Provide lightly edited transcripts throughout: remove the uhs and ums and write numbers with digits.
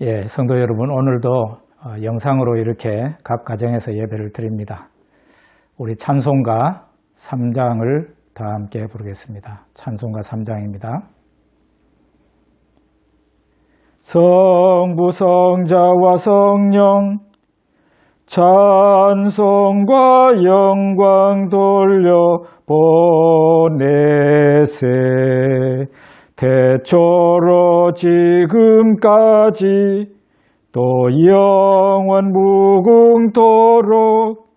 예, 성도 여러분, 오늘도 영상으로 이렇게 각 가정에서 예배를 드립니다. 우리 찬송가 3장을 다 함께 부르겠습니다. 찬송가 3장입니다. 성부, 성자와 성령 찬송과 영광 돌려 보내세. 태초로 지금까지 또 영원 무궁토록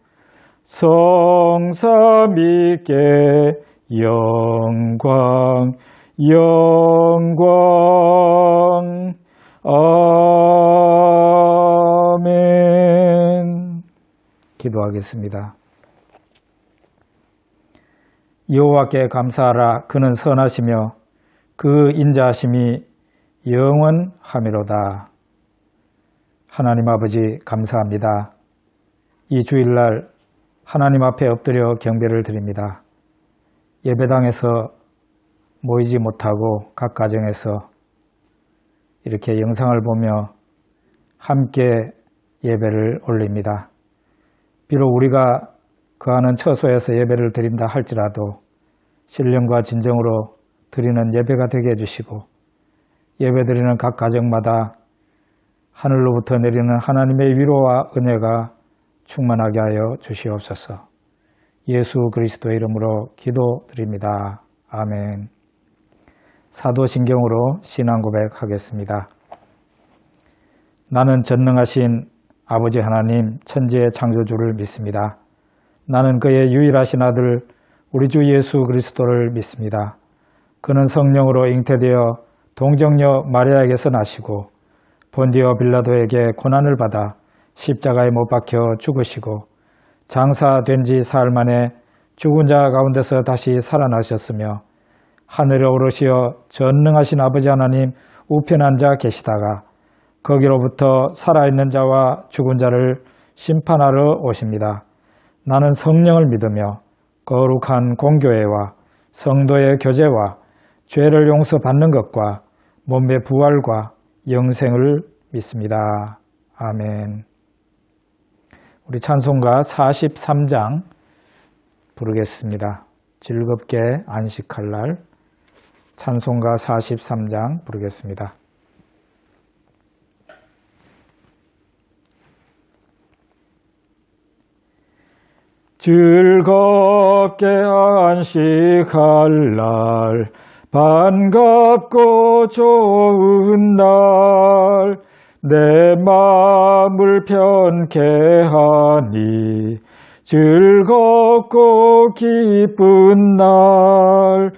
성삼위께 영광 영광 아멘. 기도하겠습니다. 여호와께 감사하라. 그는 선하시며 그 인자하심이 영원하미로다. 하나님 아버지 감사합니다. 이 주일날 하나님 앞에 엎드려 경배를 드립니다. 예배당에서 모이지 못하고 각 가정에서 이렇게 영상을 보며 함께 예배를 올립니다. 비록 우리가 거하는 처소에서 예배를 드린다 할지라도 신령과 진정으로 드리는 예배가 되게 해주시고 예배드리는 각 가정마다 하늘로부터 내리는 하나님의 위로와 은혜가 충만하게 하여 주시옵소서. 예수 그리스도의 이름으로 기도드립니다. 아멘. 사도신경으로 신앙 고백하겠습니다. 나는 전능하신 아버지 하나님 천지의 창조주를 믿습니다. 나는 그의 유일하신 아들 우리 주 예수 그리스도를 믿습니다. 그는 성령으로 잉태되어 동정녀 마리아에게서 나시고 본디오 빌라도에게 고난을 받아 십자가에 못 박혀 죽으시고 장사된 지 사흘 만에 죽은 자 가운데서 다시 살아나셨으며 하늘에 오르시어 전능하신 아버지 하나님 우편에 앉아 계시다가 거기로부터 살아있는 자와 죽은 자를 심판하러 오십니다. 나는 성령을 믿으며 거룩한 공교회와 성도의 교제와 죄를 용서받는 것과 몸의 부활과 영생을 믿습니다. 아멘. 우리 찬송가 43장 부르겠습니다. 즐겁게 안식할 날 찬송가 43장 부르겠습니다. 즐겁게 안식할 날 반갑고 좋은 날 내 마음을 편케 하니 즐겁고 기쁜 날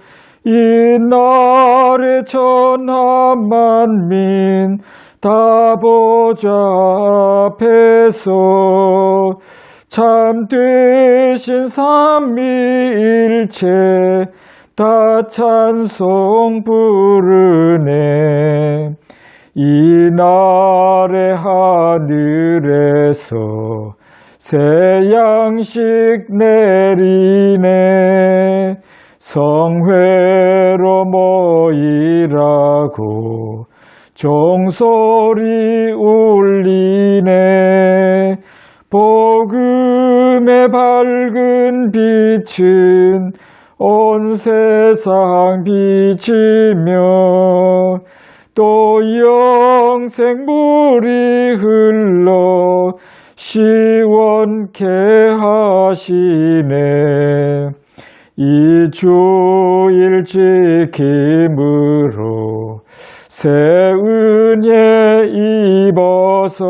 이 날에 천하 만민 다 보좌 앞에서 참되신 삼위일체 다 찬송 부르네. 이날의 하늘에서 새 양식 내리네. 성회로 모이라고 종소리 울리네. 복음의 밝은 빛은 온 세상 비치며 또 영생물이 흘러 시원케 하시네. 이 주일 지킴으로 새 은혜 입어서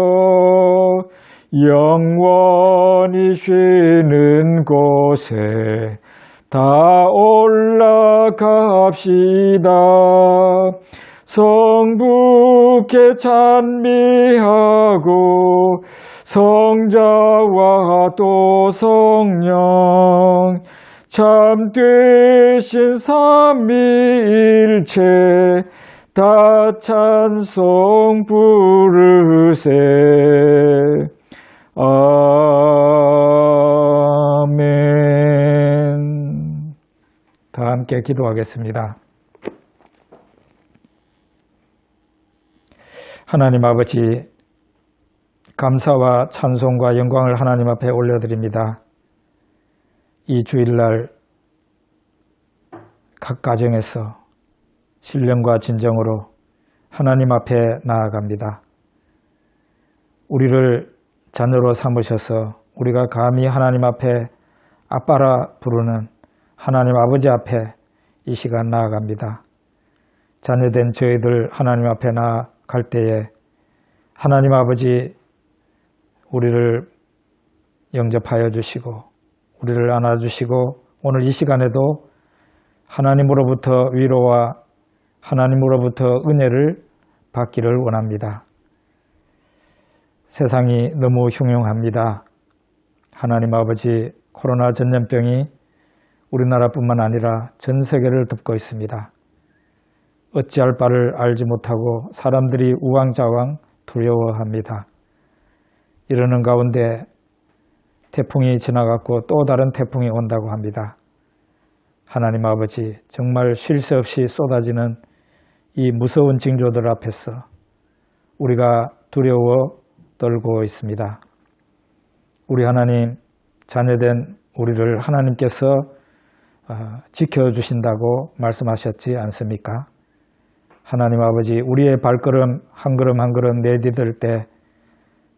영원히 쉬는 곳에 다 올라갑시다. 성부께 찬미하고 성자와 또 성령 참되신 삼위일체 다 찬송 부르세. 아멘. 다 함께 기도하겠습니다. 하나님 아버지, 감사와 찬송과 영광을 하나님 앞에 올려드립니다. 이 주일날 각 가정에서 신령과 진정으로 하나님 앞에 나아갑니다. 우리를 자녀로 삼으셔서 우리가 감히 하나님 앞에 아빠라 부르는 하나님 아버지 앞에 이 시간 나아갑니다. 자녀된 저희들 하나님 앞에 나아갈 때에 하나님 아버지 우리를 영접하여 주시고 우리를 안아주시고 오늘 이 시간에도 하나님으로부터 위로와 하나님으로부터 은혜를 받기를 원합니다. 세상이 너무 흉흉합니다. 하나님 아버지, 코로나 전염병이 우리나라뿐만 아니라 전 세계를 덮고 있습니다. 어찌할 바를 알지 못하고 사람들이 우왕좌왕 두려워합니다. 이러는 가운데 태풍이 지나갔고 또 다른 태풍이 온다고 합니다. 하나님 아버지, 정말 쉴 새 없이 쏟아지는 이 무서운 징조들 앞에서 우리가 두려워 떨고 있습니다. 우리 하나님, 자녀된 우리를 하나님께서 지켜주신다고 말씀하셨지 않습니까? 하나님 아버지, 우리의 발걸음 한 걸음 한 걸음 내디딜 때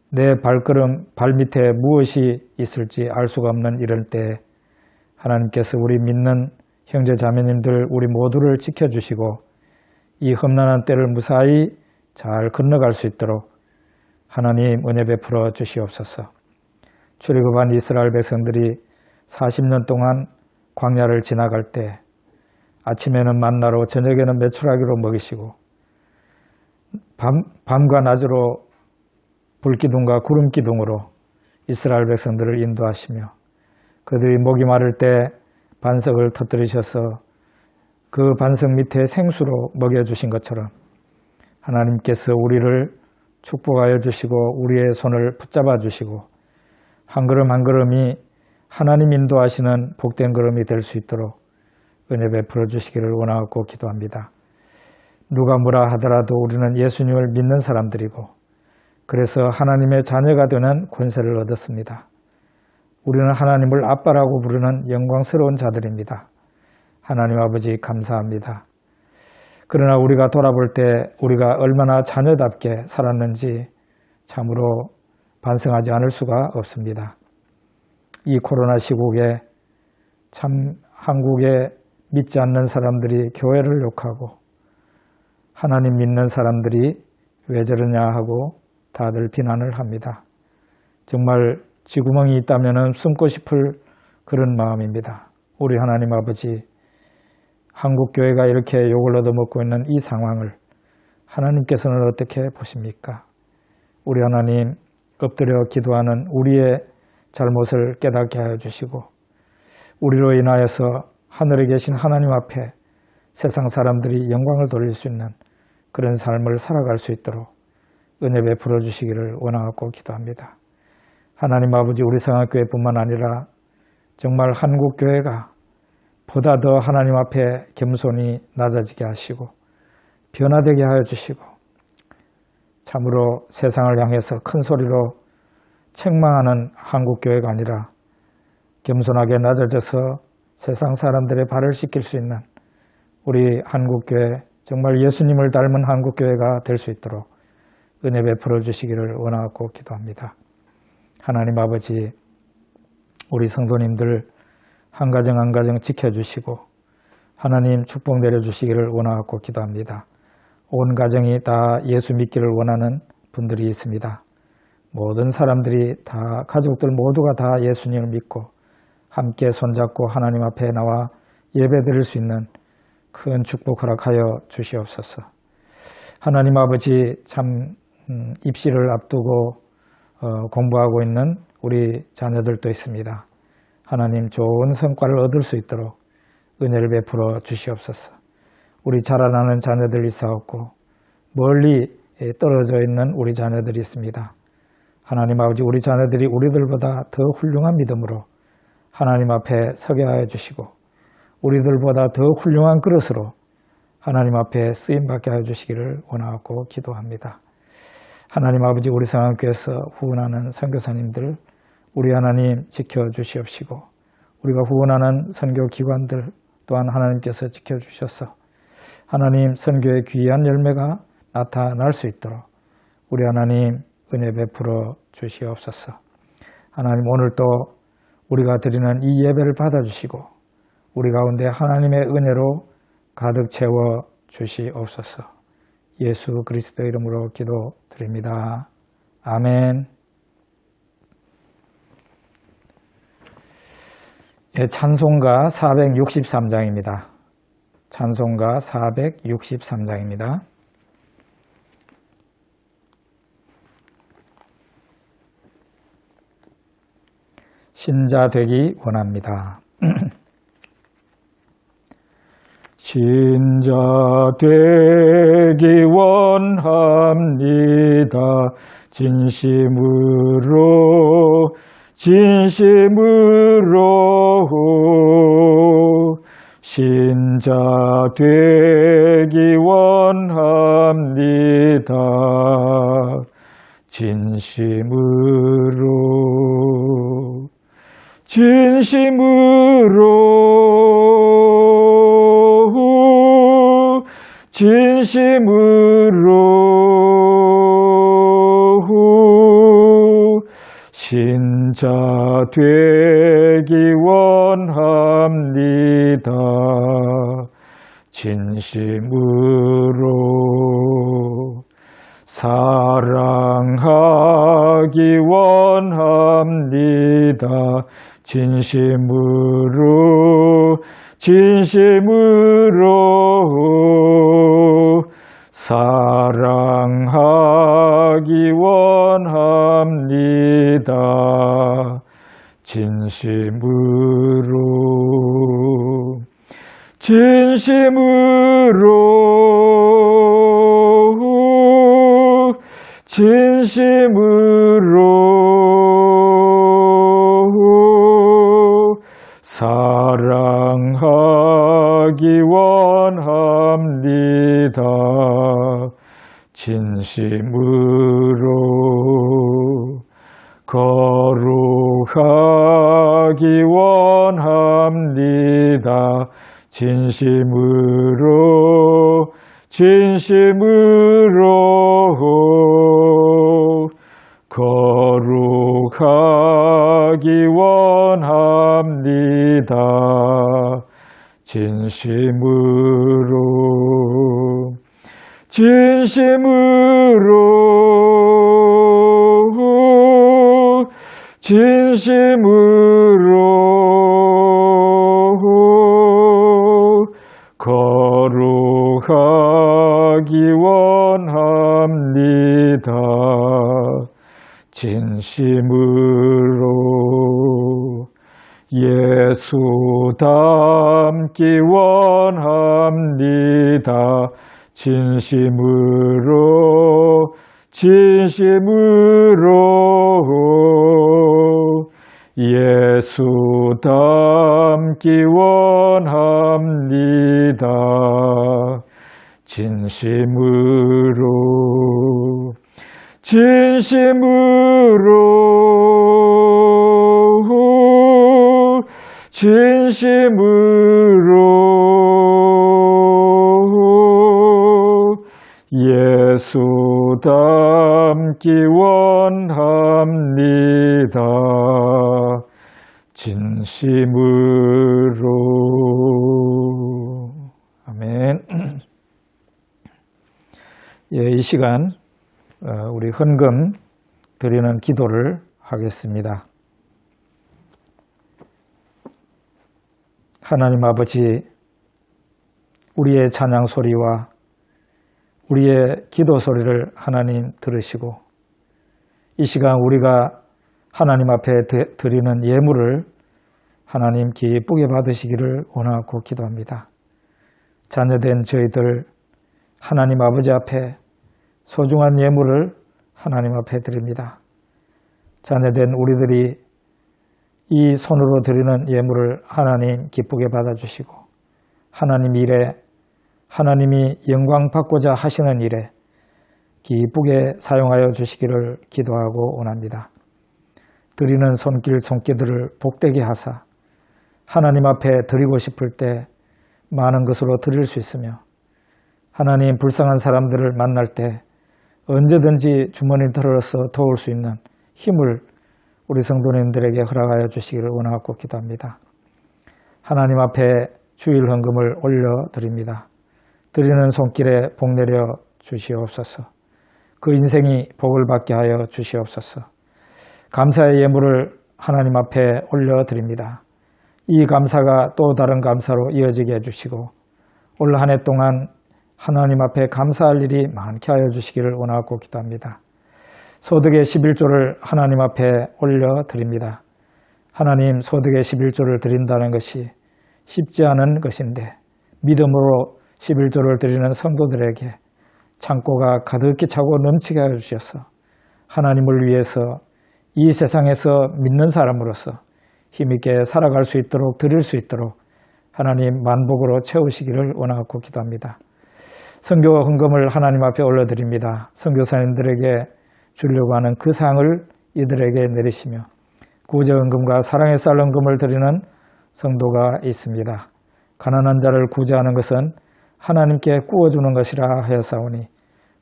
내 발걸음 발밑에 무엇이 있을지 알 수가 없는 이럴 때 하나님께서 우리 믿는 형제 자매님들 우리 모두를 지켜주시고 이 험난한 때를 무사히 잘 건너갈 수 있도록 하나님 은혜 베풀어 주시옵소서. 출애굽한 이스라엘 백성들이 40년 동안 광야를 지나갈 때 아침에는 만나로 저녁에는 메추라기로 먹이시고 밤과 낮으로 불기둥과 구름기둥으로 이스라엘 백성들을 인도하시며 그들이 목이 마를 때 반석을 터뜨리셔서 그 반석 밑에 생수로 먹여주신 것처럼 하나님께서 우리를 축복하여 주시고 우리의 손을 붙잡아 주시고 한 걸음 한 걸음이 하나님 인도하시는 복된 걸음이 될 수 있도록 은혜 베풀어 주시기를 원하고 기도합니다. 누가 뭐라 하더라도 우리는 예수님을 믿는 사람들이고 그래서 하나님의 자녀가 되는 권세를 얻었습니다. 우리는 하나님을 아빠라고 부르는 영광스러운 자들입니다. 하나님 아버지 감사합니다. 그러나 우리가 돌아볼 때 우리가 얼마나 자녀답게 살았는지 참으로 반성하지 않을 수가 없습니다. 이 코로나 시국에 참 한국에 믿지 않는 사람들이 교회를 욕하고 하나님 믿는 사람들이 왜 저러냐 하고 다들 비난을 합니다. 정말 쥐구멍이 있다면 숨고 싶을 그런 마음입니다. 우리 하나님 아버지, 한국교회가 이렇게 욕을 얻어먹고 있는 이 상황을 하나님께서는 어떻게 보십니까? 우리 하나님, 엎드려 기도하는 우리의 잘못을 깨닫게 하여 주시고 우리로 인하여서 하늘에 계신 하나님 앞에 세상 사람들이 영광을 돌릴 수 있는 그런 삶을 살아갈 수 있도록 은혜 베풀어 주시기를 원하고 기도합니다. 하나님 아버지, 우리 성악교회뿐만 아니라 정말 한국교회가 보다 더 하나님 앞에 겸손히 낮아지게 하시고 변화되게 하여 주시고 참으로 세상을 향해서 큰 소리로 책망하는 한국교회가 아니라 겸손하게 낮아져서 세상 사람들의 발을 씻길 수 있는 우리 한국교회, 정말 예수님을 닮은 한국교회가 될 수 있도록 은혜 베풀어 주시기를 원하고 기도합니다. 하나님 아버지, 우리 성도님들 한 가정 한 가정 지켜주시고 하나님 축복 내려주시기를 원하고 기도합니다. 온 가정이 다 예수 믿기를 원하는 분들이 있습니다. 모든 사람들이 다 가족들 모두가 다 예수님을 믿고 함께 손잡고 하나님 앞에 나와 예배드릴 수 있는 큰 축복 허락하여 주시옵소서. 하나님 아버지, 참 입시를 앞두고 공부하고 있는 우리 자녀들도 있습니다. 하나님 좋은 성과를 얻을 수 있도록 은혜를 베풀어 주시옵소서. 우리 자라나는 자녀들이 있사옵고 멀리 떨어져 있는 우리 자녀들이 있습니다. 하나님 아버지, 우리 자녀들이 우리들보다 더 훌륭한 믿음으로 하나님 앞에 서게 하여 주시고 우리들보다 더 훌륭한 그릇으로 하나님 앞에 쓰임받게 하여 주시기를 원하고 기도합니다. 하나님 아버지, 우리 성안교회에서 후원하는 선교사님들 우리 하나님 지켜주시옵시고, 우리가 후원하는 선교기관들 또한 하나님께서 지켜주셔서 하나님 선교의 귀한 열매가 나타날 수 있도록 우리 하나님 은혜 베풀어 주시옵소서. 하나님, 오늘도 우리가 드리는 이 예배를 받아주시고 우리 가운데 하나님의 은혜로 가득 채워 주시옵소서. 예수 그리스도 이름으로 기도드립니다. 아멘. 예, 찬송가 463장입니다. 찬송가 463장입니다. 신자 되기 원합니다. 신자 되기 원합니다. 진심으로 신자 되기 원합니다. 진심으로 신자 되기 원합니다. 진심으로 사랑하기 원합니다. 진심으로 사랑하기 원합니다. 진심으로 사랑하기 원합니다. 진심으로 거룩하기 원합니다. 진심으로 거룩하기 원합니다. 진심으로 거룩하기 원합니다. 진심으로 예수 닮기 원합니다. 진심으로 예수 닮기 원합니다. 진심으로 예수 닮기 원합니다. 진심으로. 아멘. 예, 이 시간 우리 헌금 드리는 기도를 하겠습니다. 하나님 아버지, 우리의 찬양 소리와 우리의 기도 소리를 하나님 들으시고 이 시간 우리가 하나님 앞에 드리는 예물을 하나님 기쁘게 받으시기를 원하고 기도합니다. 자녀된 저희들 하나님 아버지 앞에 소중한 예물을 하나님 앞에 드립니다. 자녀된 우리들이 이 손으로 드리는 예물을 하나님 기쁘게 받아주시고 하나님 일에 하나님이 영광 받고자 하시는 일에 기쁘게 사용하여 주시기를 기도하고 원합니다. 드리는 손길들을 복되게 하사 하나님 앞에 드리고 싶을 때 많은 것으로 드릴 수 있으며 하나님 불쌍한 사람들을 만날 때 언제든지 주머니 들어서 도울 수 있는 힘을 우리 성도님들에게 허락하여 주시기를 원하고 기도합니다. 하나님 앞에 주일 헌금을 올려드립니다. 드리는 손길에 복 내려 주시옵소서. 그 인생이 복을 받게 하여 주시옵소서. 감사의 예물을 하나님 앞에 올려드립니다. 이 감사가 또 다른 감사로 이어지게 해주시고 올 한 해 동안 하나님 앞에 감사할 일이 많게 하여 주시기를 원하고 기도합니다. 소득의 11조를 하나님 앞에 올려드립니다. 하나님, 소득의 11조를 드린다는 것이 쉽지 않은 것인데 믿음으로 11조를 드리는 성도들에게 창고가 가득히 차고 넘치게 하여 주셔서 하나님을 위해서 이 세상에서 믿는 사람으로서 힘있게 살아갈 수 있도록 드릴 수 있도록 하나님 만복으로 채우시기를 원하고 기도합니다. 선교 헌금을 하나님 앞에 올려드립니다. 선교사님들에게 주려고 하는 그 상을 이들에게 내리시며 구제헌금과 사랑의 쌀 헌금을 드리는 성도가 있습니다. 가난한 자를 구제하는 것은 하나님께 구워주는 것이라 하였사오니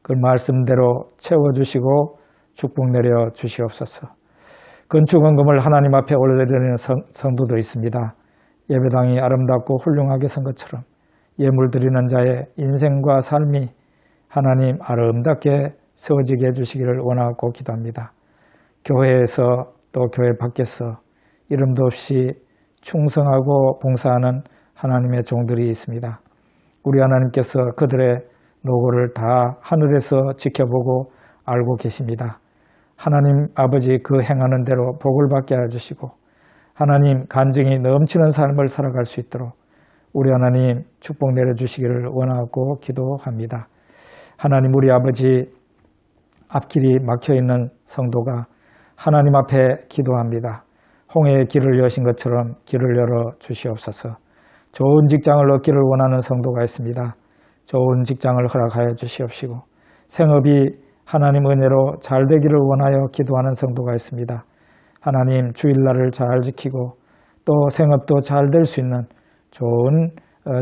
그 말씀대로 채워주시고 축복 내려 주시옵소서. 건축헌금을 하나님 앞에 올려드리는 성도도 있습니다. 예배당이 아름답고 훌륭하게 선 것처럼 예물 드리는 자의 인생과 삶이 하나님 아름답게 세워지게 해주시기를 원하고 기도합니다. 교회에서 또 교회 밖에서 이름도 없이 충성하고 봉사하는 하나님의 종들이 있습니다. 우리 하나님께서 그들의 노고를 다 하늘에서 지켜보고 알고 계십니다. 하나님 아버지 그 행하는 대로 복을 받게 해주시고 하나님 간증이 넘치는 삶을 살아갈 수 있도록 우리 하나님 축복 내려주시기를 원하고 기도합니다. 하나님 우리 아버지 앞길이 막혀있는 성도가 하나님 앞에 기도합니다. 홍해의 길을 여신 것처럼 길을 열어 주시옵소서. 좋은 직장을 얻기를 원하는 성도가 있습니다. 좋은 직장을 허락하여 주시옵시고 생업이 하나님 은혜로 잘 되기를 원하여 기도하는 성도가 있습니다. 하나님 주일날을 잘 지키고 또 생업도 잘 될 수 있는 좋은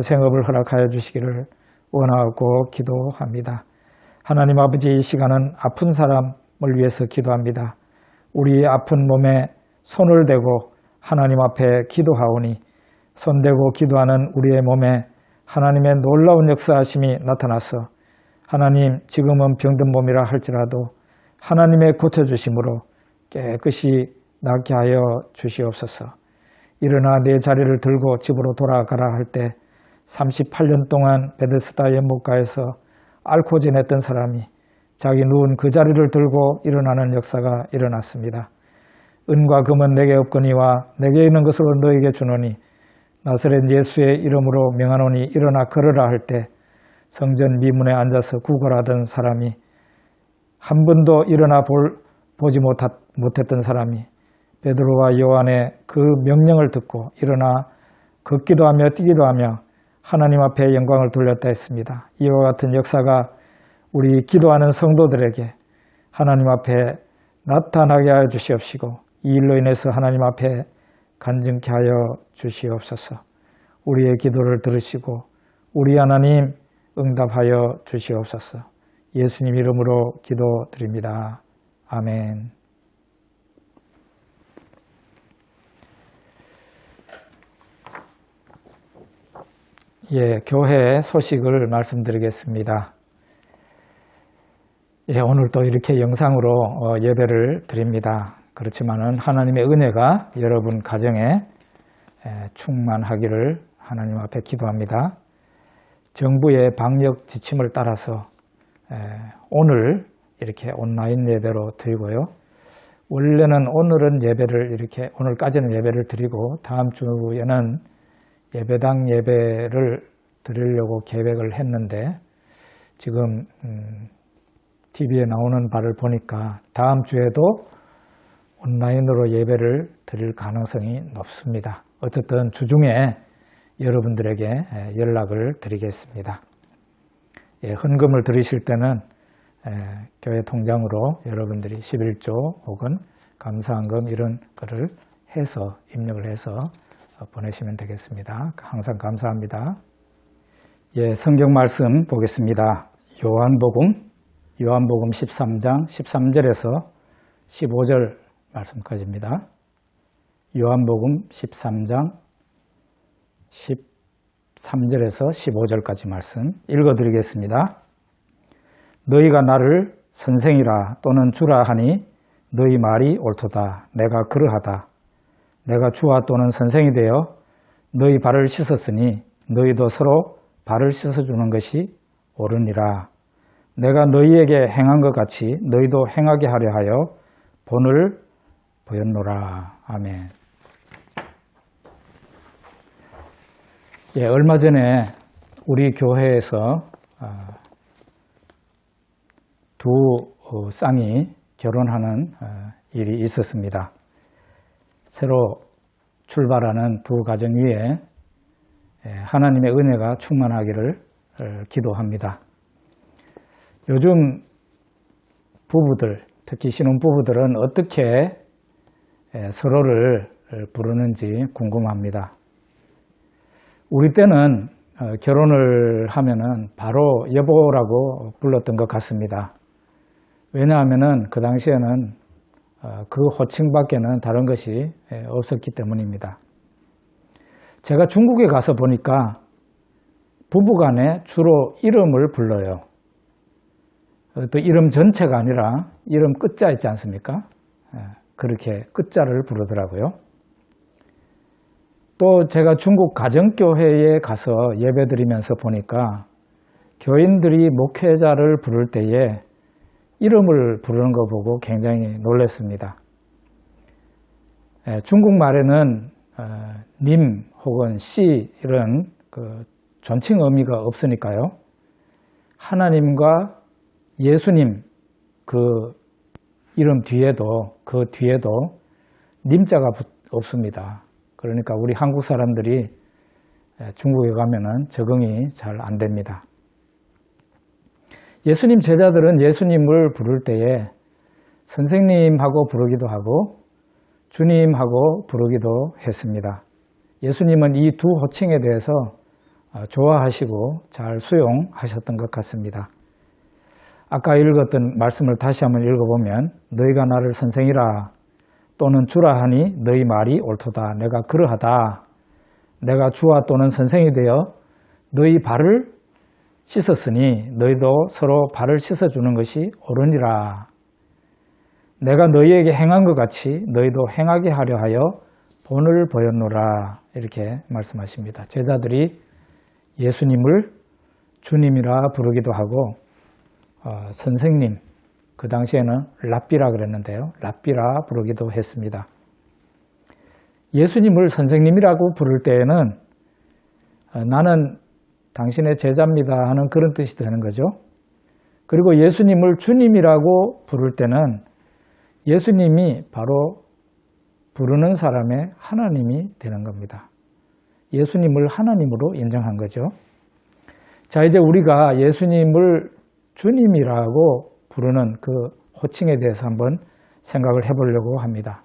생업을 허락하여 주시기를 원하고 기도합니다. 하나님 아버지 이 시간은 아픈 사람을 위해서 기도합니다. 우리 아픈 몸에 손을 대고 하나님 앞에 기도하오니 손대고 기도하는 우리의 몸에 하나님의 놀라운 역사하심이 나타나서 하나님 지금은 병든 몸이라 할지라도 하나님의 고쳐주심으로 깨끗이 낫게 하여 주시옵소서. 일어나 내 자리를 들고 집으로 돌아가라 할 때 38년 동안 베데스다 연못가에서 앓고 지냈던 사람이 자기 누운 그 자리를 들고 일어나는 역사가 일어났습니다. 은과 금은 내게 없거니와 내게 있는 것으로 너에게 주노니 나사렛 예수의 이름으로 명하노니 일어나 걸으라 할 때 성전 미문에 앉아서 구걸하던 사람이 한 번도 일어나 보지 못했던 사람이 베드로와 요한의 그 명령을 듣고 일어나 걷기도 하며 뛰기도 하며 하나님 앞에 영광을 돌렸다 했습니다. 이와 같은 역사가 우리 기도하는 성도들에게 하나님 앞에 나타나게 하여 주시옵시고 이 일로 인해서 하나님 앞에 간증케 하여 주시옵소서. 우리의 기도를 들으시고 우리 하나님 응답하여 주시옵소서. 예수님 이름으로 기도드립니다. 아멘. 교회 소식을 말씀드리겠습니다. 오늘도 이렇게 영상으로 예배를 드립니다. 그렇지만은 하나님의 은혜가 여러분 가정에 충만하기를 하나님 앞에 기도합니다. 정부의 방역 지침을 따라서 오늘 이렇게 온라인 예배로 드리고요. 원래는 오늘은 예배를 이렇게 오늘까지는 예배를 드리고 다음 주에는 예배당 예배를 드리려고 계획을 했는데 지금 TV에 나오는 바를 보니까 다음 주에도 온라인으로 예배를 드릴 가능성이 높습니다. 어쨌든 주중에 여러분들에게 연락을 드리겠습니다. 헌금을 드리실 때는 교회 통장으로 여러분들이 11조 혹은 감사한금 이런 거를 해서 입력을 해서 보내시면 되겠습니다. 항상 감사합니다. 예, 성경 말씀 보겠습니다. 요한복음 13장 13절에서 15절 말씀까지입니다. 요한복음 13장 13절에서 15절까지 말씀 읽어드리겠습니다. 너희가 나를 선생이라 또는 주라 하니 너희 말이 옳도다. 내가 그러하다. 내가 주와 또는 선생이 되어 너희 발을 씻었으니 너희도 서로 발을 씻어주는 것이 옳으니라. 내가 너희에게 행한 것 같이 너희도 행하게 하려 하여 본을 보였노라. 아멘. 예, 얼마 전에 우리 교회에서 두 쌍이 결혼하는 일이 있었습니다. 새로 출발하는 두 가정 위에 하나님의 은혜가 충만하기를 기도합니다. 요즘 부부들, 특히 신혼부부들은 어떻게 서로를 부르는지 궁금합니다. 우리 때는 결혼을 하면은 바로 여보라고 불렀던 것 같습니다. 왜냐하면은 그 당시에는 그 호칭밖에는 다른 것이 없었기 때문입니다. 제가 중국에 가서 보니까 부부간에 주로 이름을 불러요. 또 이름 전체가 아니라 이름 끝자 있지 않습니까? 그렇게 끝자를 부르더라고요. 또 제가 중국 가정교회에 가서 예배드리면서 보니까 교인들이 목회자를 부를 때에 이름을 부르는 거 보고 굉장히 놀랐습니다. 중국말에는 님 혹은 씨 이런 그 존칭 의미가 없으니까요. 하나님과 예수님 그 이름 뒤에도 그 뒤에도 님자가 없습니다. 그러니까 우리 한국 사람들이 중국에 가면은 적응이 잘 안 됩니다. 예수님 제자들은 예수님을 부를 때에 선생님하고 부르기도 하고 주님하고 부르기도 했습니다. 예수님은 이 두 호칭에 대해서 좋아하시고 잘 수용하셨던 것 같습니다. 아까 읽었던 말씀을 다시 한번 읽어보면 너희가 나를 선생이라 또는 주라 하니 너희 말이 옳도다. 내가 그러하다. 내가 주와 또는 선생이 되어 너희 발을 씻었으니 너희도 서로 발을 씻어주는 것이 옳으니라. 내가 너희에게 행한 것 같이 너희도 행하게 하려 하여 본을 보였노라. 이렇게 말씀하십니다. 제자들이 예수님을 주님이라 부르기도 하고 선생님, 그 당시에는 랍비라 그랬는데요. 랍비라 부르기도 했습니다. 예수님을 선생님이라고 부를 때에는 나는 당신의 제자입니다 하는 그런 뜻이 되는 거죠. 그리고 예수님을 주님이라고 부를 때는 예수님이 바로 부르는 사람의 하나님이 되는 겁니다. 예수님을 하나님으로 인정한 거죠. 자, 이제 우리가 예수님을 주님이라고 부르는 그 호칭에 대해서 한번 생각을 해보려고 합니다.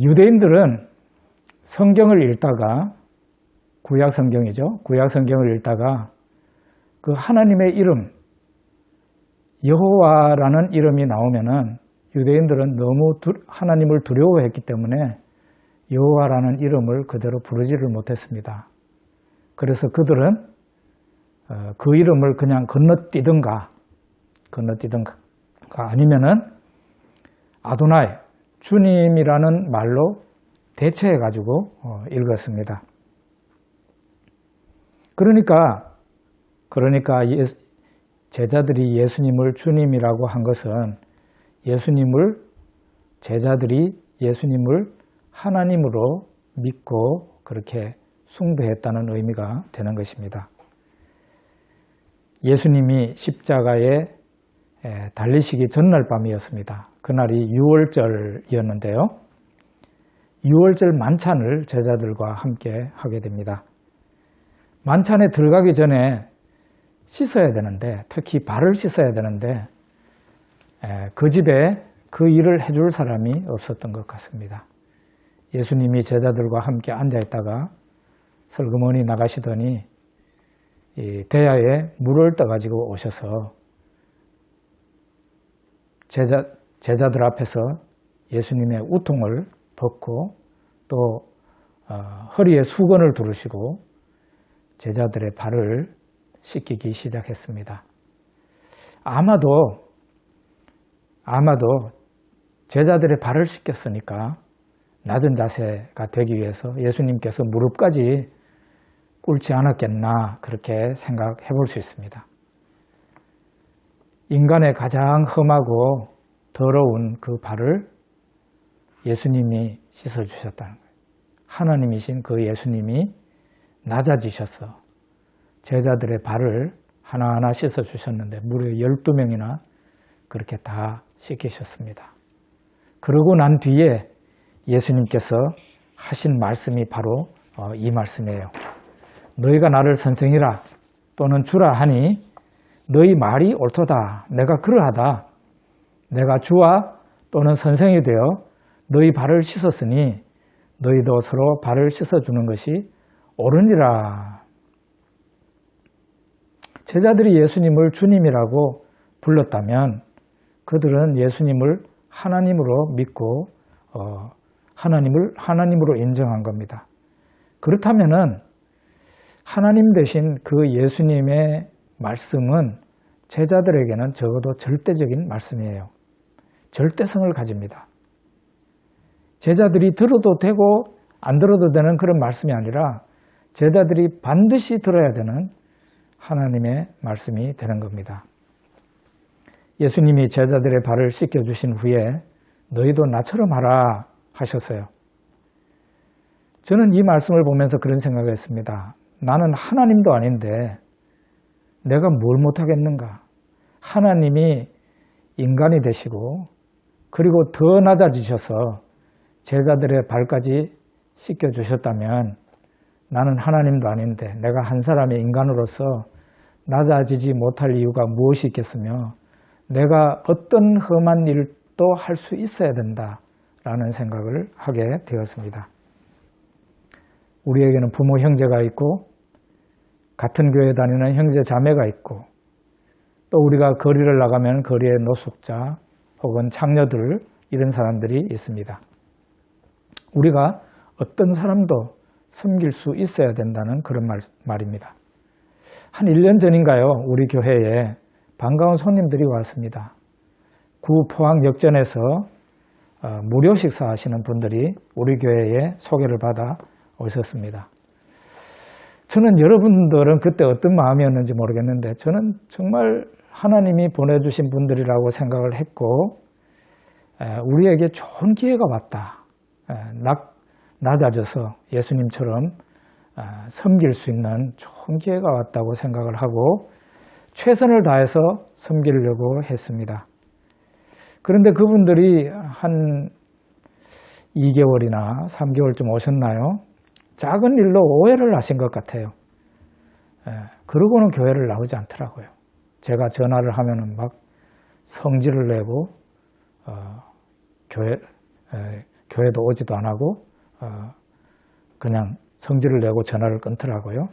유대인들은 성경을 읽다가 구약 성경이죠. 구약 성경을 읽다가 그 하나님의 이름 여호와라는 이름이 나오면은 유대인들은 너무 하나님을 두려워했기 때문에 여호와라는 이름을 그대로 부르지를 못했습니다. 그래서 그들은 그 이름을 그냥 건너뛰든가 아니면은 아도나이 주님이라는 말로 대체해 가지고 읽었습니다. 그러니까 제자들이 예수님을 주님이라고 한 것은 제자들이 예수님을 하나님으로 믿고 그렇게 숭배했다는 의미가 되는 것입니다. 예수님이 십자가에 달리시기 전날 밤이었습니다. 그날이 유월절이었는데요. 유월절 만찬을 제자들과 함께 하게 됩니다. 만찬에 들어가기 전에 씻어야 되는데, 특히 발을 씻어야 되는데 그 집에 그 일을 해줄 사람이 없었던 것 같습니다. 예수님이 제자들과 함께 앉아있다가 슬그머니 나가시더니 이 대야에 물을 떠가지고 오셔서 제자들 앞에서 예수님의 우통을 벗고 또 허리에 수건을 두르시고 제자들의 발을 씻기기 시작했습니다. 아마도 제자들의 발을 씻겼으니까 낮은 자세가 되기 위해서 예수님께서 무릎까지 꿇지 않았겠나 그렇게 생각해 볼 수 있습니다. 인간의 가장 험하고 더러운 그 발을 예수님이 씻어주셨다는 거예요. 하나님이신 그 예수님이 낮아지셔서 제자들의 발을 하나하나 씻어주셨는데 무려 12명이나 그렇게 다 씻기셨습니다. 그러고 난 뒤에 예수님께서 하신 말씀이 바로 이 말씀이에요. 너희가 나를 선생이라 또는 주라 하니 너희 말이 옳도다. 내가 그러하다. 내가 주와 또는 선생이 되어 너희 발을 씻었으니 너희도 서로 발을 씻어주는 것이 옳으니라. 제자들이 예수님을 주님이라고 불렀다면 그들은 예수님을 하나님으로 믿고 하나님으로 인정한 겁니다. 그렇다면은 하나님 되신 그 예수님의 말씀은 제자들에게는 적어도 절대적인 말씀이에요. 절대성을 가집니다. 제자들이 들어도 되고 안 들어도 되는 그런 말씀이 아니라 제자들이 반드시 들어야 되는 하나님의 말씀이 되는 겁니다. 예수님이 제자들의 발을 씻겨주신 후에 너희도 나처럼 하라 하셨어요. 저는 이 말씀을 보면서 그런 생각을 했습니다. 나는 하나님도 아닌데 내가 뭘 못하겠는가. 하나님이 인간이 되시고 그리고 더 낮아지셔서 제자들의 발까지 씻겨주셨다면 나는 하나님도 아닌데 내가 한 사람의 인간으로서 낮아지지 못할 이유가 무엇이 있겠으며 내가 어떤 험한 일도 할 수 있어야 된다라는 생각을 하게 되었습니다. 우리에게는 부모 형제가 있고 같은 교회 다니는 형제 자매가 있고 또 우리가 거리를 나가면 거리의 노숙자 혹은 창녀들 이런 사람들이 있습니다. 우리가 어떤 사람도 섬길 수 있어야 된다는 그런 말입니다. 한 1년 전인가요? 우리 교회에 반가운 손님들이 왔습니다. 구 포항역전에서 무료 식사하시는 분들이 우리 교회에 소개를 받아 오셨습니다. 저는 여러분들은 그때 어떤 마음이었는지 모르겠는데 저는 정말 하나님이 보내주신 분들이라고 생각을 했고 우리에게 좋은 기회가 왔다. 낮아져서 예수님처럼 섬길 수 있는 좋은 기회가 왔다고 생각을 하고 최선을 다해서 섬기려고 했습니다. 그런데 그분들이 한 2개월이나 3개월쯤 오셨나요? 작은 일로 오해를 하신 것 같아요. 그러고는 교회를 나오지 않더라고요. 제가 전화를 하면은 막 성질을 내고 교회도 오지도 안 하고 그냥 성질을 내고 전화를 끊더라고요.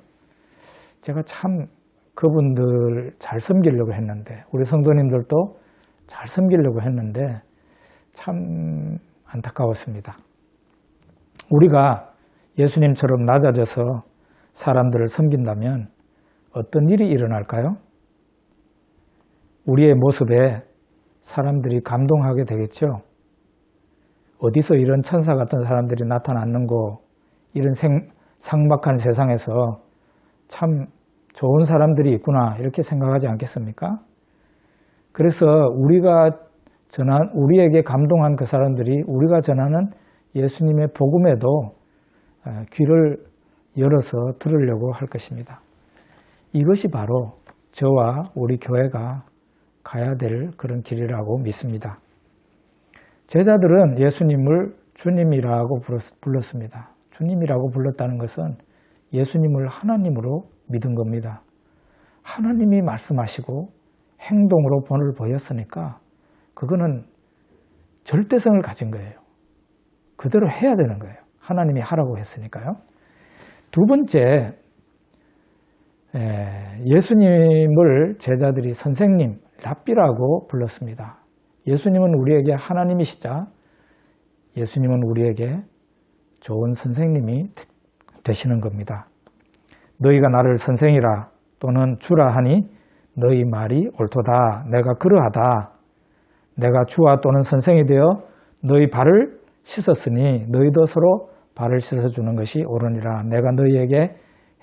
제가 참 그분들 잘 섬기려고 했는데 우리 성도님들도 잘 섬기려고 했는데 참 안타까웠습니다. 우리가 예수님처럼 낮아져서 사람들을 섬긴다면 어떤 일이 일어날까요? 우리의 모습에 사람들이 감동하게 되겠죠. 어디서 이런 천사 같은 사람들이 나타났는고 이런 삭막한 세상에서 참 좋은 사람들이 있구나 이렇게 생각하지 않겠습니까? 그래서 우리에게 감동한 그 사람들이 우리가 전하는 예수님의 복음에도 귀를 열어서 들으려고 할 것입니다. 이것이 바로 저와 우리 교회가 가야 될 그런 길이라고 믿습니다. 제자들은 예수님을 주님이라고 불렀습니다. 주님이라고 불렀다는 것은 예수님을 하나님으로 믿은 겁니다. 하나님이 말씀하시고 행동으로 본을 보였으니까 그거는 절대성을 가진 거예요. 그대로 해야 되는 거예요. 하나님이 하라고 했으니까요. 두 번째, 예수님을 제자들이 선생님, 랍비라고 불렀습니다. 예수님은 우리에게 하나님이시자 예수님은 우리에게 좋은 선생님이 되시는 겁니다. 너희가 나를 선생이라 또는 주라 하니 너희 말이 옳도다. 내가 그러하다. 내가 주와 또는 선생이 되어 너희 발을 씻었으니 너희도 서로 발을 씻어주는 것이 옳으니라. 내가 너희에게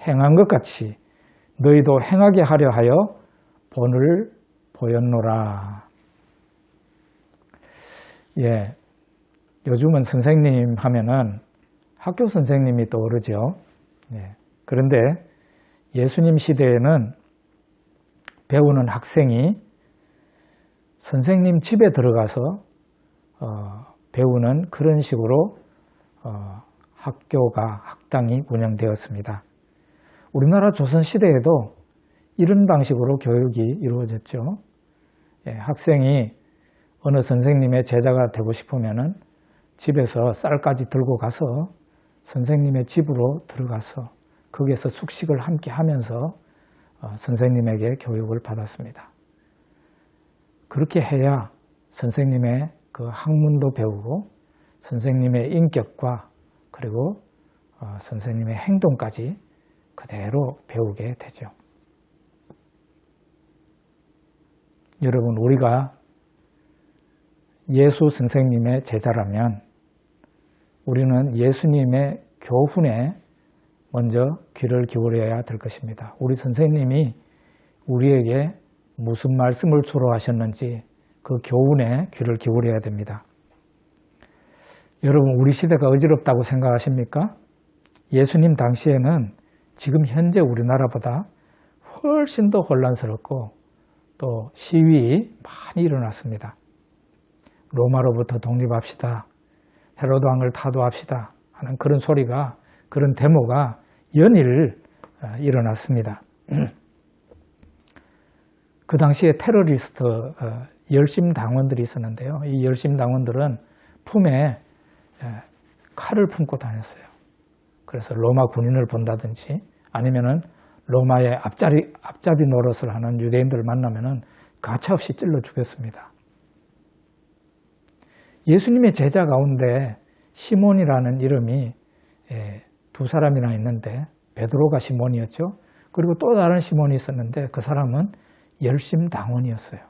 행한 것 같이 너희도 행하게 하려 하여 본을 보였노라. 예, 요즘은 선생님 하면은 학교 선생님이 떠오르죠. 예, 그런데 예수님 시대에는 배우는 학생이 선생님 집에 들어가서 배우는 그런 식으로 학교가 학당이 운영되었습니다. 우리나라 조선시대에도 이런 방식으로 교육이 이루어졌죠. 예, 학생이 어느 선생님의 제자가 되고 싶으면은 집에서 쌀까지 들고 가서 선생님의 집으로 들어가서 거기에서 숙식을 함께 하면서 선생님에게 교육을 받았습니다. 그렇게 해야 선생님의 그 학문도 배우고 선생님의 인격과 그리고 선생님의 행동까지 그대로 배우게 되죠. 여러분, 우리가 예수 선생님의 제자라면 우리는 예수님의 교훈에 먼저 귀를 기울여야 될 것입니다. 우리 선생님이 우리에게 무슨 말씀을 주로 하셨는지 그 교훈에 귀를 기울여야 됩니다. 여러분, 우리 시대가 어지럽다고 생각하십니까? 예수님 당시에는 지금 현재 우리나라보다 훨씬 더 혼란스럽고 또 시위 많이 일어났습니다. 로마로부터 독립합시다. 헤로드 왕을 타도합시다 하는 그런 소리가, 그런 데모가 연일 일어났습니다. 그 당시에 테러리스트 열심당원들이 있었는데요. 이 열심당원들은 품에 칼을 품고 다녔어요. 그래서 로마 군인을 본다든지 아니면은 로마의 앞잡이 노릇을 하는 유대인들을 만나면은 가차없이 찔러 죽였습니다. 예수님의 제자 가운데 시몬이라는 이름이 두 사람이나 있는데 베드로가 시몬이었죠. 그리고 또 다른 시몬이 있었는데 그 사람은 열심당원이었어요.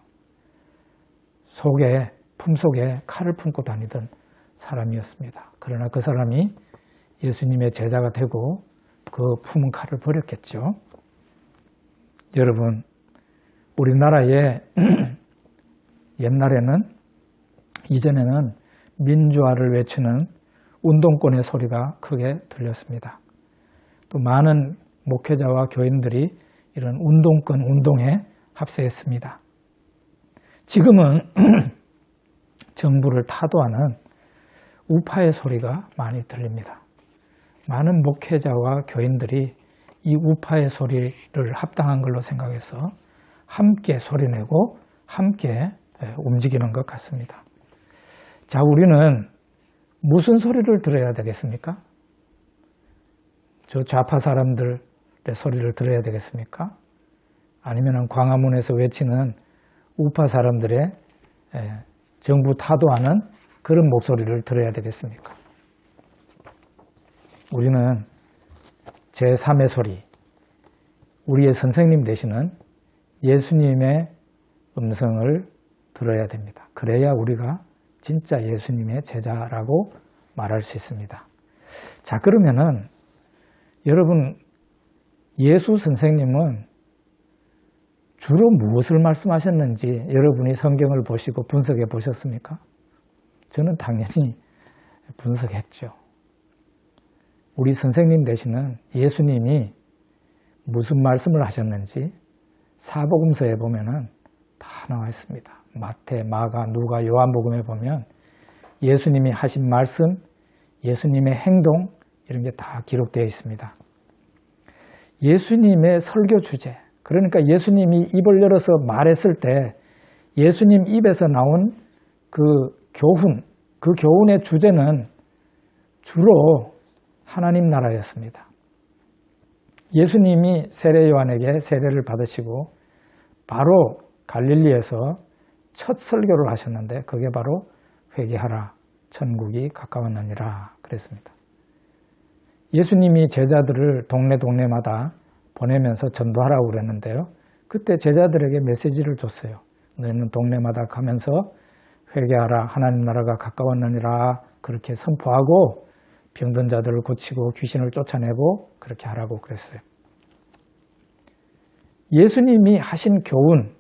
품속에 칼을 품고 다니던 사람이었습니다. 그러나 그 사람이 예수님의 제자가 되고 그 품은 칼을 버렸겠죠. 여러분, 우리나라에 이전에는 민주화를 외치는 운동권의 소리가 크게 들렸습니다. 또 많은 목회자와 교인들이 이런 운동권 운동에 합세했습니다. 지금은 정부를 타도하는 우파의 소리가 많이 들립니다. 많은 목회자와 교인들이 이 우파의 소리를 합당한 걸로 생각해서 함께 소리내고 함께 움직이는 것 같습니다. 자, 우리는 무슨 소리를 들어야 되겠습니까? 저 좌파 사람들의 소리를 들어야 되겠습니까? 아니면 광화문에서 외치는 우파 사람들의 정부 타도하는 그런 목소리를 들어야 되겠습니까? 우리는 제3의 소리, 우리의 선생님 되시는 예수님의 음성을 들어야 됩니다. 그래야 우리가 진짜 예수님의 제자라고 말할 수 있습니다. 자, 그러면은 여러분, 예수 선생님은 주로 무엇을 말씀하셨는지 여러분이 성경을 보시고 분석해 보셨습니까? 저는 당연히 분석했죠. 우리 선생님 되시는 예수님이 무슨 말씀을 하셨는지 사복음서에 보면은 다 나와 있습니다. 마태, 마가, 누가, 요한복음에 보면 예수님이 하신 말씀, 예수님의 행동 이런 게 다 기록되어 있습니다. 예수님의 설교 주제, 그러니까 예수님이 입을 열어서 말했을 때 예수님 입에서 나온 그 교훈, 그 교훈의 주제는 주로 하나님 나라였습니다. 예수님이 세례 요한에게 세례를 받으시고 바로 갈릴리에서 첫 설교를 하셨는데 그게 바로 회개하라, 천국이 가까웠느니라 그랬습니다. 예수님이 제자들을 동네마다 보내면서 전도하라고 그랬는데요. 그때 제자들에게 메시지를 줬어요. 너희는 동네마다 가면서 회개하라, 하나님 나라가 가까웠느니라 그렇게 선포하고 병든 자들을 고치고 귀신을 쫓아내고 그렇게 하라고 그랬어요. 예수님이 하신 교훈,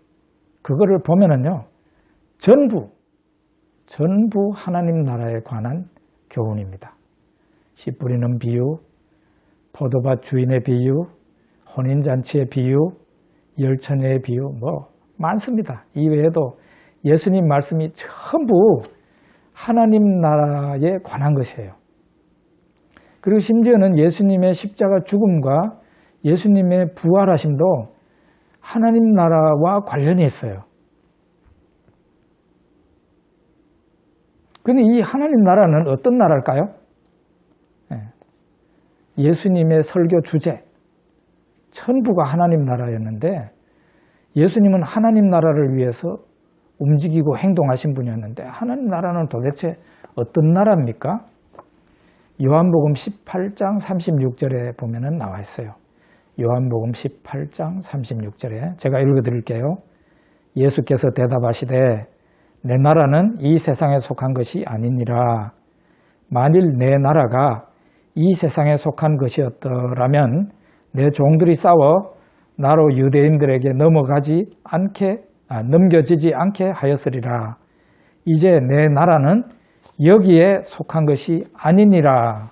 그거를 보면은요, 전부 하나님 나라에 관한 교훈입니다. 씨 뿌리는 비유, 포도밭 주인의 비유, 혼인잔치의 비유, 열처녀의 비유, 많습니다. 이외에도 예수님 말씀이 전부 하나님 나라에 관한 것이에요. 그리고 심지어는 예수님의 십자가 죽음과 예수님의 부활하심도 하나님 나라와 관련이 있어요. 그런데 이 하나님 나라는 어떤 나라일까요? 예수님의 설교 주제, 천부가 하나님 나라였는데 예수님은 하나님 나라를 위해서 움직이고 행동하신 분이었는데 하나님 나라는 도대체 어떤 나라입니까? 요한복음 18장 36절에 보면은 나와 있어요. 요한복음 18장 36절에 제가 읽어드릴게요. 예수께서 대답하시되 내 나라는 이 세상에 속한 것이 아니니라. 만일 내 나라가 이 세상에 속한 것이었더라면 내 종들이 싸워 나로 유대인들에게 넘겨지지 않게 하였으리라. 이제 내 나라는 여기에 속한 것이 아니니라.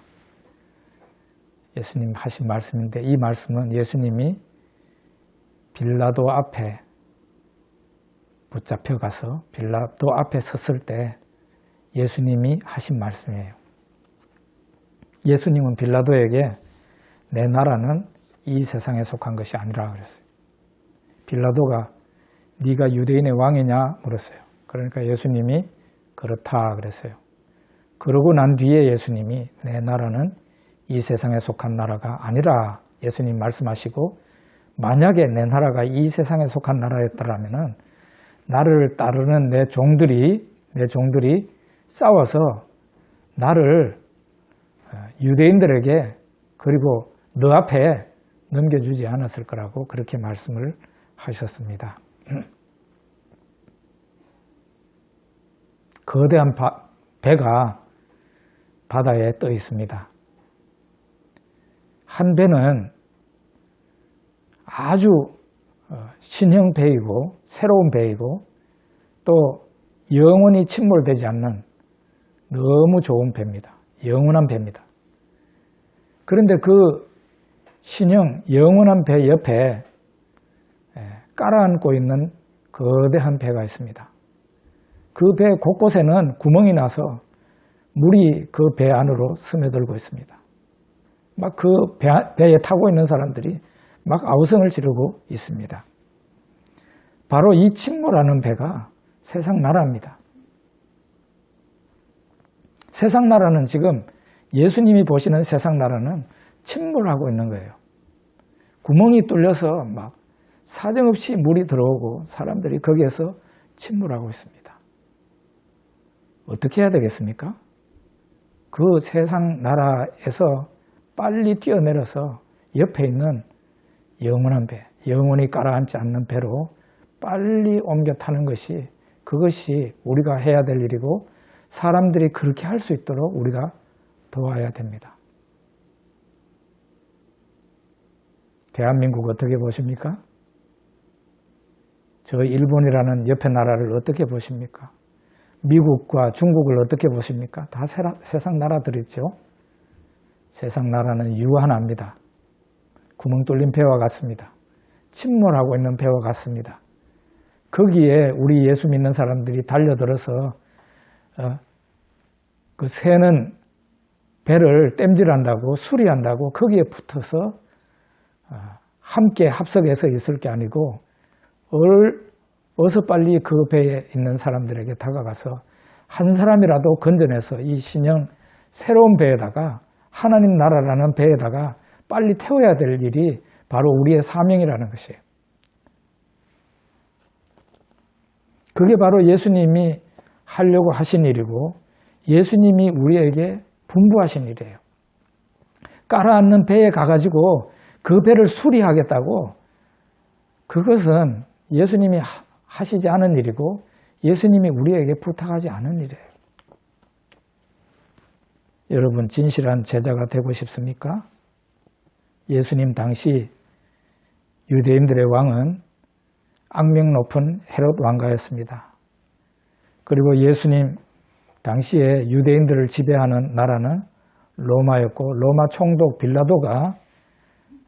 예수님 하신 말씀인데 이 말씀은 예수님이 빌라도 앞에 붙잡혀가서 빌라도 앞에 섰을 때 예수님이 하신 말씀이에요. 예수님은 빌라도에게 내 나라는 이 세상에 속한 것이 아니라 그랬어요. 빌라도가 네가 유대인의 왕이냐 물었어요. 그러니까 예수님이 그렇다 그랬어요. 그러고 난 뒤에 예수님이 내 나라는 이 세상에 속한 나라가 아니라 예수님 말씀하시고 만약에 내 나라가 이 세상에 속한 나라였더라면 나를 따르는 내 종들이 싸워서 나를 유대인들에게 그리고 너 앞에 넘겨주지 않았을 거라고 그렇게 말씀을 하셨습니다. 거대한 배가 바다에 떠 있습니다. 한 배는 아주 신형 배이고 새로운 배이고 또 영원히 침몰되지 않는 너무 좋은 배입니다. 영원한 배입니다. 그런데 그 신형 영원한 배 옆에 깔아앉고 있는 거대한 배가 있습니다. 그 배 곳곳에는 구멍이 나서 물이 그 배 안으로 스며들고 있습니다. 막 그 배에 타고 있는 사람들이 막 아우성을 지르고 있습니다. 바로 이 침몰하는 배가 세상 나라입니다. 세상 나라는 지금 예수님이 보시는 세상 나라는 침몰하고 있는 거예요. 구멍이 뚫려서 막 사정없이 물이 들어오고 사람들이 거기에서 침몰하고 있습니다. 어떻게 해야 되겠습니까? 그 세상 나라에서 빨리 뛰어내려서 옆에 있는 영원한 배, 영원히 가라앉지 않는 배로 빨리 옮겨 타는 것이 그것이 우리가 해야 될 일이고 사람들이 그렇게 할 수 있도록 우리가 도와야 됩니다. 대한민국 어떻게 보십니까? 저 일본이라는 옆에 나라를 어떻게 보십니까? 미국과 중국을 어떻게 보십니까? 다 세상 나라들이죠. 세상 나라는 유한합니다. 구멍 뚫린 배와 같습니다. 침몰하고 있는 배와 같습니다. 거기에 우리 예수 믿는 사람들이 달려들어서 그 새는 배를 땜질한다고 수리한다고 거기에 붙어서 함께 합석해서 있을 게 아니고 어서 빨리 그 배에 있는 사람들에게 다가가서 한 사람이라도 건져내서 이 신형 새로운 배에다가 하나님 나라라는 배에다가 빨리 태워야 될 일이 바로 우리의 사명이라는 것이에요. 그게 바로 예수님이 하려고 하신 일이고 예수님이 우리에게 분부하신 일이에요. 깔아앉는 배에 가가지고 그 배를 수리하겠다고, 그것은 예수님이 하시지 않은 일이고 예수님이 우리에게 부탁하지 않은 일이에요. 여러분, 진실한 제자가 되고 싶습니까? 예수님 당시 유대인들의 왕은 악명 높은 헤롯 왕가였습니다. 그리고 예수님 당시에 유대인들을 지배하는 나라는 로마였고, 로마 총독 빌라도가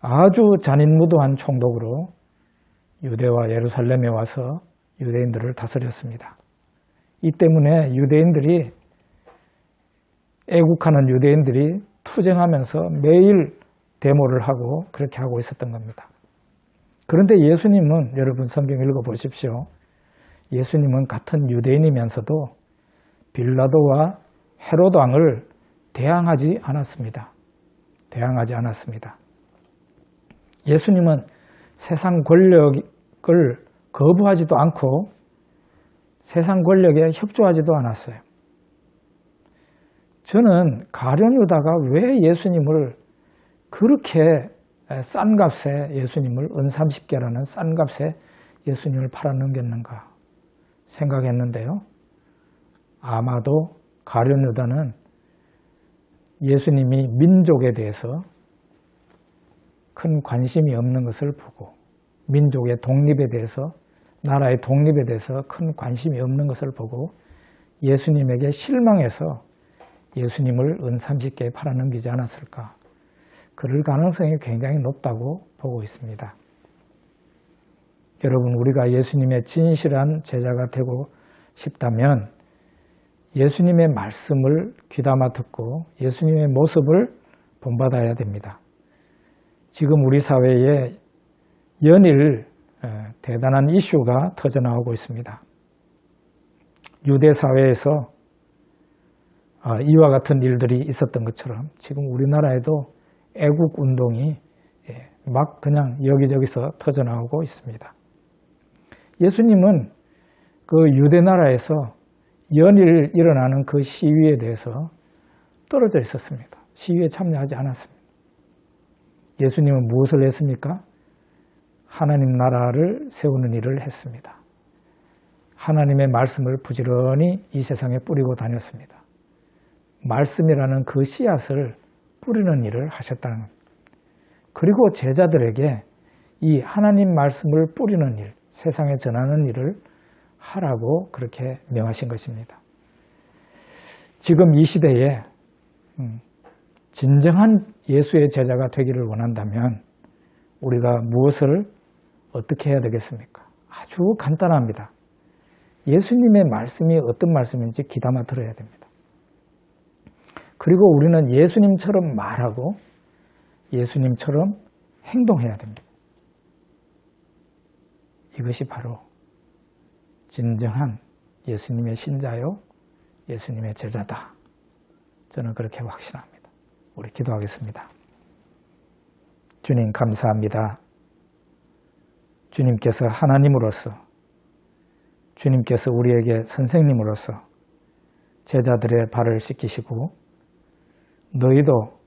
아주 잔인무도한 총독으로 유대와 예루살렘에 와서 유대인들을 다스렸습니다. 이 때문에 애국하는 유대인들이 투쟁하면서 매일 데모를 하고 그렇게 하고 있었던 겁니다. 그런데 예수님은, 여러분 성경 읽어보십시오. 예수님은 같은 유대인이면서도 빌라도와 헤롯 왕을 대항하지 않았습니다. 예수님은 세상 권력을 거부하지도 않고 세상 권력에 협조하지도 않았어요. 저는 가룟 유다가 왜 예수님을 그렇게 싼 값에 예수님을 은30개라는 싼 값에 예수님을 팔아넘겼는가 생각했는데요. 아마도 가룟 유다는 예수님이 민족에 대해서 큰 관심이 없는 것을 보고, 민족의 독립에 대해서, 나라의 독립에 대해서 큰 관심이 없는 것을 보고 예수님에게 실망해서 예수님을 은30개에 팔아넘기지 않았을까. 그럴 가능성이 굉장히 높다고 보고 있습니다. 여러분, 우리가 예수님의 진실한 제자가 되고 싶다면 예수님의 말씀을 귀담아 듣고 예수님의 모습을 본받아야 됩니다. 지금 우리 사회에 연일 대단한 이슈가 터져나오고 있습니다. 유대 사회에서 이와 같은 일들이 있었던 것처럼 지금 우리나라에도 애국 운동이 막 그냥 여기저기서 터져나오고 있습니다. 예수님은 그 유대 나라에서 연일 일어나는 그 시위에 대해서 떨어져 있었습니다. 시위에 참여하지 않았습니다. 예수님은 무엇을 했습니까? 하나님 나라를 세우는 일을 했습니다. 하나님의 말씀을 부지런히 이 세상에 뿌리고 다녔습니다. 말씀이라는 그 씨앗을 뿌리는 일을 하셨다는 겁니다. 그리고 제자들에게 이 하나님 말씀을 뿌리는 일, 세상에 전하는 일을 하라고 그렇게 명하신 것입니다. 지금 이 시대에 진정한 예수의 제자가 되기를 원한다면 우리가 무엇을 어떻게 해야 되겠습니까? 아주 간단합니다. 예수님의 말씀이 어떤 말씀인지 귀담아 들어야 됩니다. 그리고 우리는 예수님처럼 말하고 예수님처럼 행동해야 됩니다. 이것이 바로 진정한 예수님의 신자요, 예수님의 제자다. 저는 그렇게 확신합니다. 우리 기도하겠습니다. 주님, 감사합니다. 주님께서 하나님으로서, 주님께서 우리에게 선생님으로서 제자들의 발을 씻기시고 너희도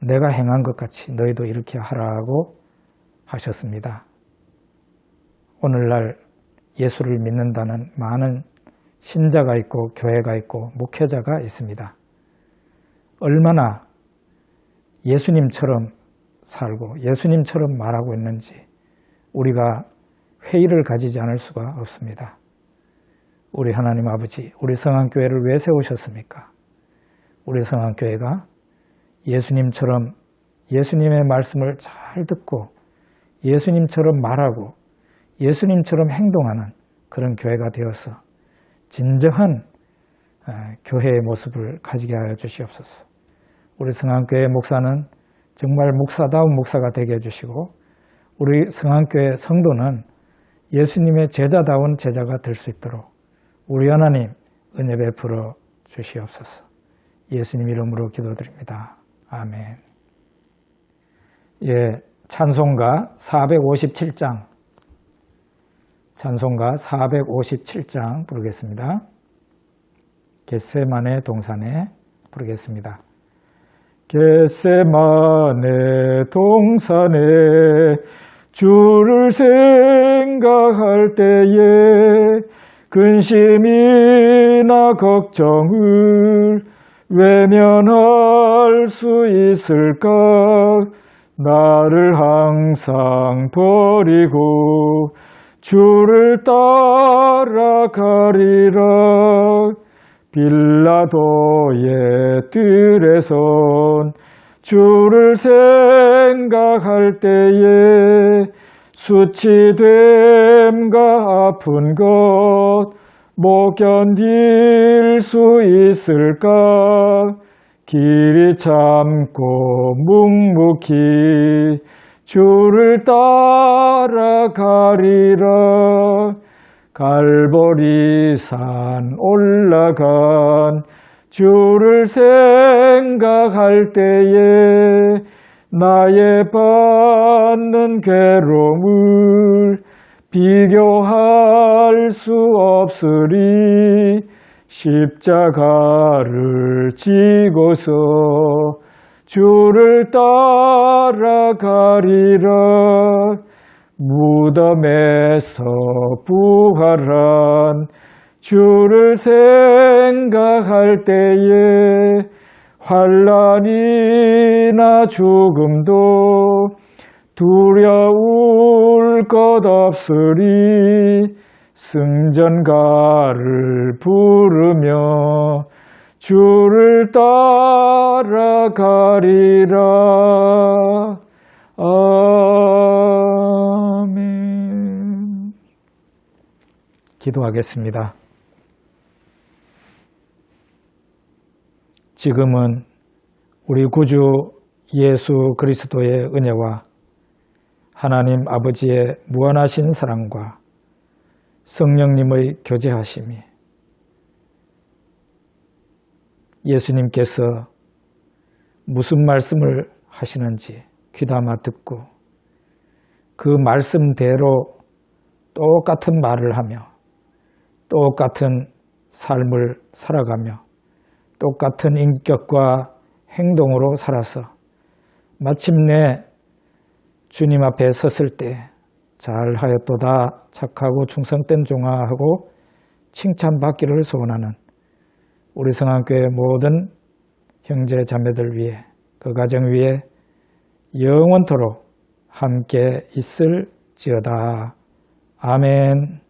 내가 행한 것 같이 너희도 이렇게 하라고 하셨습니다. 오늘날 예수를 믿는다는 많은 신자가 있고 교회가 있고 목회자가 있습니다. 얼마나 예수님처럼 살고 예수님처럼 말하고 있는지 우리가 회의를 가지지 않을 수가 없습니다. 우리 하나님 아버지, 우리 성안교회를 왜 세우셨습니까? 우리 성안교회가 예수님처럼 예수님의 말씀을 잘 듣고 예수님처럼 말하고 예수님처럼 행동하는 그런 교회가 되어서 진정한 교회의 모습을 가지게 하여 주시옵소서. 우리 성안교회 목사는 정말 목사다운 목사가 되게 해주시고 우리 성안교회 성도는 예수님의 제자다운 제자가 될 수 있도록 우리 하나님 은혜 베풀어 주시옵소서. 예수님 이름으로 기도드립니다. 아멘. 예, 찬송가 457장, 찬송가 457장 부르겠습니다. 겟세마네 동산에 부르겠습니다. 겟세마네 동산에 주를 생각할 때에 근심이나 걱정을 외면할 수 있을까? 나를 항상 버리고 주를 따라가리라. 빌라도의 뜰에선 주를 생각할 때에 수치됨과 아픈 것 못 견딜 수 있을까? 길이 참고 묵묵히 주를 따라가리라. 갈보리산 올라간 주를 생각할 때에 나의 받는 괴로움을 비교할 수 없으리. 십자가를 지고서 주를 따라가리라. 무덤에서 부활한 주를 생각할 때에 환난이나 죽음도 두려울 것 없으리. 승전가를 부르며 주를 따라가리라. 아멘. 기도하겠습니다. 지금은 우리 구주 예수 그리스도의 은혜와 하나님 아버지의 무한하신 사랑과 성령님의 교제하심이 예수님께서 무슨 말씀을 하시는지 귀담아 듣고 그 말씀대로 똑같은 말을 하며 똑같은 삶을 살아가며 똑같은 인격과 행동으로 살아서 마침내 주님 앞에 섰을 때 잘하였도다 착하고 충성된 종아하고 칭찬받기를 소원하는 우리 성안교회 모든 형제 자매들 위해 그 가정 위에 영원토록 함께 있을지어다. 아멘.